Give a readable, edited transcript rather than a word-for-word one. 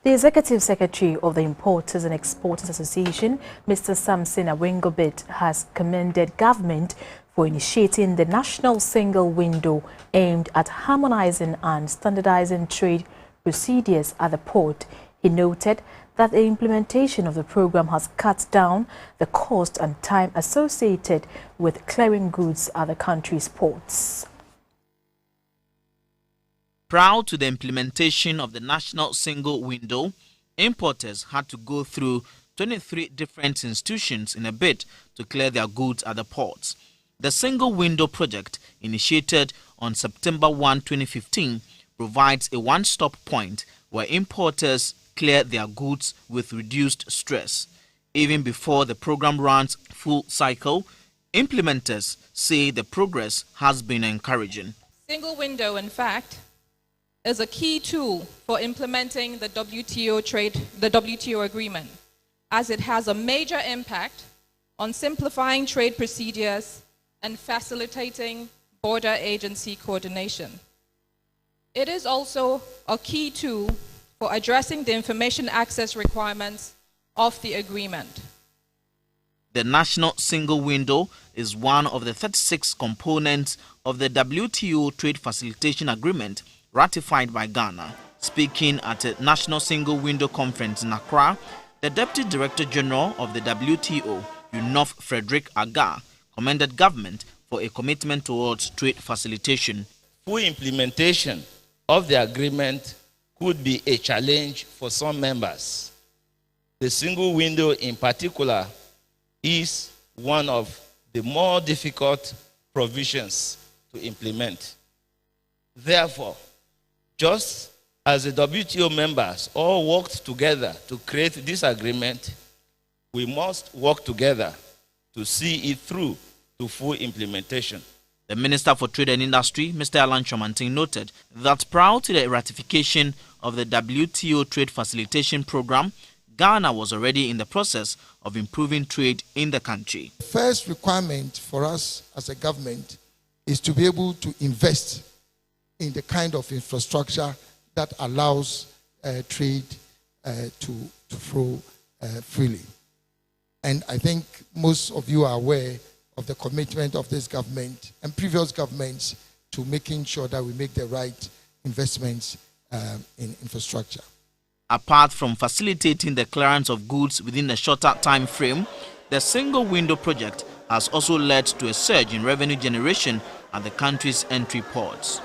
The Executive Secretary of the Importers and Exporters Association, Mr. Sampson Awingobit, has commended government for initiating the national single window aimed at harmonizing and standardizing trade procedures at the port. He noted that the implementation of the program has cut down the cost and time associated with clearing goods at the country's ports. Prior to the implementation of the national single window, importers had to go through 23 different institutions in a bid to clear their goods at the ports. The single window project, initiated on September 1, 2015, provides a one-stop point where importers clear their goods with reduced stress. Even before the program runs full cycle, implementers say the progress has been encouraging. Single window, in fact, is a key tool for implementing the WTO agreement, as it has a major impact on simplifying trade procedures and facilitating border agency coordination. It is also a key tool for addressing the information access requirements of the agreement. The national single window is one of the 36 components of the WTO Trade Facilitation Agreement ratified by Ghana. Speaking at a National Single Window Conference in Accra, the Deputy Director General of the WTO, UNOF Frederick Agar, commended government for a commitment towards trade facilitation. Full implementation of the agreement could be a challenge for some members. The single window in particular is one of the more difficult provisions to implement. Therefore, just as the WTO members all worked together to create this agreement, we must work together to see it through to full implementation. The Minister for Trade and Industry, Mr. Alan Chomantin, noted that prior to the ratification of the WTO Trade Facilitation Program, Ghana was already in the process of improving trade in the country. The first requirement for us as a government is to be able to invest in the kind of infrastructure that allows trade to flow freely. And I think most of you are aware of the commitment of this government and previous governments to making sure that we make the right investments in infrastructure. Apart from facilitating the clearance of goods within a shorter time frame, the single window project has also led to a surge in revenue generation at the country's entry ports.